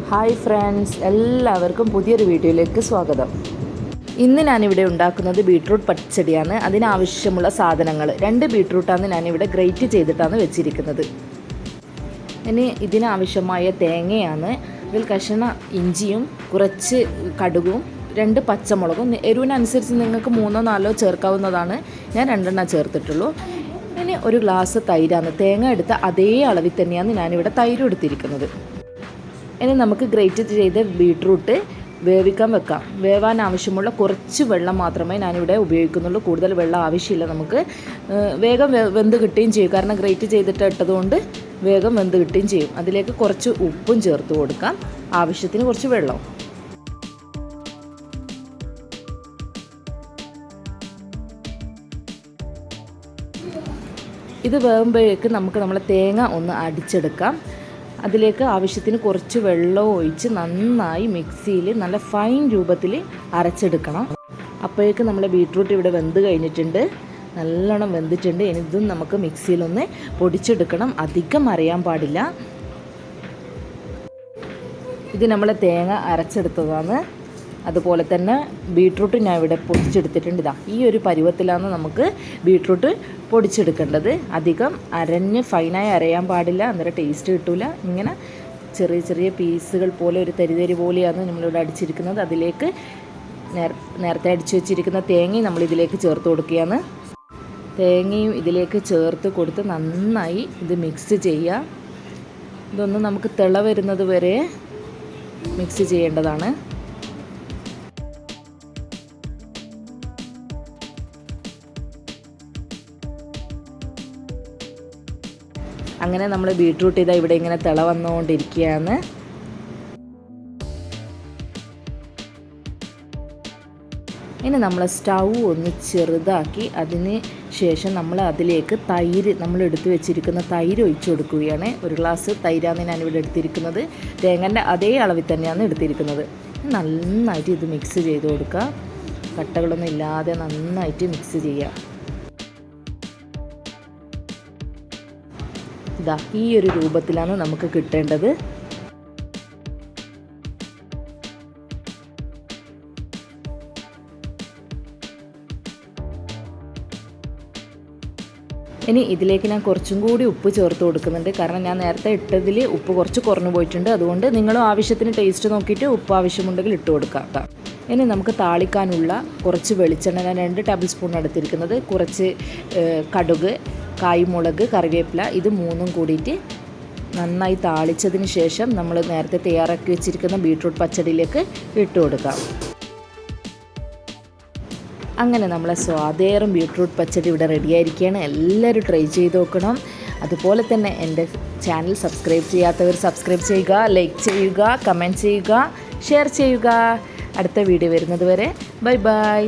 Hi friends, എല്ലാവർക്കും പുതിയൊരു വീഡിയോയിലേക്ക് സ്വാഗതം. ഇന്ന് ഞാനിവിടെ ഉണ്ടാക്കുന്നത് ബീട്രൂട്ട് പച്ചടിയാണ്. അതിനാവശ്യമുള്ള സാധനങ്ങൾ 2 ബീട്രൂട്ടാണ് ഞാനിവിടെ ഗ്രേറ്റ് ചെയ്തിട്ടാണ് വെച്ചിരിക്കുന്നത്. ഇനി ഇതിനാവശ്യമായ തേങ്ങയാണ്. ഇതിൽ കഷ്ണ ഇഞ്ചിയും കുറച്ച് കടുകും 2 പച്ചമുളകും, എരിവിനനുസരിച്ച് നിങ്ങൾക്ക് 3-4 ചേർക്കാവുന്നതാണ്. ഞാൻ 2 ചേർത്തിട്ടുള്ളൂ. ഇനി 1 ഗ്ലാസ് തൈരാണ്. തേങ്ങ എടുത്ത അതേ അളവിൽ തന്നെയാണ് ഞാനിവിടെ തൈര് എടുത്തിരിക്കുന്നത്. ഇനി നമുക്ക് ഗ്രേറ്റ് ചെയ്ത ബീട്രൂട്ട് വേവിക്കാൻ വെക്കാം. വേവാൻ ആവശ്യമുള്ള കുറച്ച് വെള്ളം മാത്രമേ ഞാനിവിടെ ഉപയോഗിക്കുന്നുള്ളൂ. കൂടുതൽ വെള്ളം ആവശ്യമില്ല. നമുക്ക് വേഗം വെന്ത് കിട്ടുകയും ചെയ്യും. കാരണം ഗ്രേറ്റ് ചെയ്തിട്ട് ഇട്ടതുകൊണ്ട് വേഗം വെന്ത് കിട്ടുകയും ചെയ്യും. അതിലേക്ക് കുറച്ച് ഉപ്പും ചേർത്ത് കൊടുക്കാം, ആവശ്യത്തിന് കുറച്ച് വെള്ളം. ഇത് വേകുമ്പോഴേക്ക് നമുക്ക് നമ്മളെ തേങ്ങ ഒന്ന് അടിച്ചെടുക്കാം. അതിലേക്ക് ആവശ്യത്തിന് കുറച്ച് വെള്ളം ഒഴിച്ച് നന്നായി മിക്സിയിൽ നല്ല ഫൈൻ രൂപത്തിൽ അരച്ചെടുക്കണം. അപ്പോഴേക്ക് നമ്മുടെ ബീട്രൂട്ട് ഇവിടെ വെന്ത് കഴിഞ്ഞിട്ടുണ്ട്, നല്ലോണം വെന്തിട്ടുണ്ട്. ഇനി ഇതും നമുക്ക് മിക്സിയിലൊന്ന് പൊടിച്ചെടുക്കണം, അധികം അരയാൻ പാടില്ല. ഇത് നമ്മൾ തേങ്ങ അരച്ചെടുത്തതാണ്. അതുപോലെ തന്നെ ബീട്രൂട്ട് ഞാൻ ഇവിടെ പൊടിച്ചെടുത്തിട്ടുണ്ട്. ഈ ഒരു പരുവത്തിലാണ് നമുക്ക് ബീട്രൂട്ട് പൊടിച്ചെടുക്കേണ്ടത്. അധികം അരഞ്ഞ് ഫൈനായി അരയാൻ പാടില്ല, അന്നേരം ടേസ്റ്റ് കിട്ടില്ല. ഇങ്ങനെ ചെറിയ ചെറിയ പീസുകൾ പോലെ ഒരു തരി പോലെയാണ് നമ്മളിവിടെ അടിച്ചിരിക്കുന്നത്. അതിലേക്ക് നേരത്തെ അടിച്ചു വെച്ചിരിക്കുന്ന തേങ്ങയും നമ്മളിതിലേക്ക് ചേർത്ത് കൊടുക്കുകയാണ്. തേങ്ങയും ഇതിലേക്ക് ചേർത്ത് കൊടുത്ത് നന്നായി ഇത് മിക്സ് ചെയ്യുക. ഇതൊന്ന് നമുക്ക് തിള വരുന്നത് വരെ മിക്സ് ചെയ്യേണ്ടതാണ്. അങ്ങനെ നമ്മൾ ബീട്രൂട്ട് ഇതാ ഇവിടെ ഇങ്ങനെ തിള വന്നുകൊണ്ടിരിക്കുകയാണ്. ഇനി നമ്മൾ സ്റ്റൗ ഒന്ന് ചെറുതാക്കി അതിന് ശേഷം നമ്മൾ അതിലേക്ക് തൈര്, നമ്മൾ എടുത്തു വെച്ചിരിക്കുന്ന തൈര് ഒഴിച്ചു കൊടുക്കുകയാണ്. 1 ഗ്ലാസ് തൈരാണ് ഞാനിവിടെ എടുത്തിരിക്കുന്നത്. തേങ്ങൻ്റെ അതേ അളവിൽ തന്നെയാണ് എടുത്തിരിക്കുന്നത്. നന്നായിട്ട് ഇത് മിക്സ് ചെയ്ത് കൊടുക്കുക. കട്ടകളൊന്നും ഇല്ലാതെ നന്നായിട്ട് മിക്സ് ചെയ്യുക. ഇതാ ഈ ഒരു രൂപത്തിലാണ് നമുക്ക് കിട്ടേണ്ടത്. ഇനി ഇതിലേക്ക് ഞാൻ കുറച്ചും കൂടി ഉപ്പ് ചേർത്ത് കൊടുക്കുന്നുണ്ട്. കാരണം ഞാൻ നേരത്തെ ഇട്ടതിൽ ഉപ്പ് കുറച്ച് കുറഞ്ഞു പോയിട്ടുണ്ട്. അതുകൊണ്ട് നിങ്ങളും ആവശ്യത്തിന് ടേസ്റ്റ് നോക്കിയിട്ട് ഉപ്പ് ആവശ്യമുണ്ടെങ്കിൽ ഇട്ട് കൊടുക്കാം. ഇനി നമുക്ക് താളിക്കാനുള്ള കുറച്ച് വെളിച്ചെണ്ണ ഞാൻ 2 ടേബിൾ സ്പൂൺ എടുത്തിരിക്കുന്നത്. കുറച്ച് കടുക്, കായ്മുളക്, കറിവേപ്പില, ഇത് 3 കൂടിയിട്ട് നന്നായി താളിച്ചതിന് ശേഷം നമ്മൾ നേരത്തെ തയ്യാറാക്കി വെച്ചിരിക്കുന്ന ബീട്രൂട്ട് പച്ചടിയിലേക്ക് ഇട്ട് കൊടുക്കാം. അങ്ങനെ നമ്മളെ സ്വാദേറും ബീട്രൂട്ട് പച്ചടി ഇവിടെ റെഡിയായിരിക്കുകയാണ്. എല്ലാവരും ട്രൈ ചെയ്ത് നോക്കണം. അതുപോലെ തന്നെ എൻ്റെ ചാനൽ സബ്സ്ക്രൈബ് ചെയ്യാത്തവർ സബ്സ്ക്രൈബ് ചെയ്യുക, ലൈക്ക് ചെയ്യുക, കമൻറ്റ് ചെയ്യുക, ഷെയർ ചെയ്യുക. അടുത്ത വീഡിയോ വരുന്നത് വരെ ബൈ ബൈ.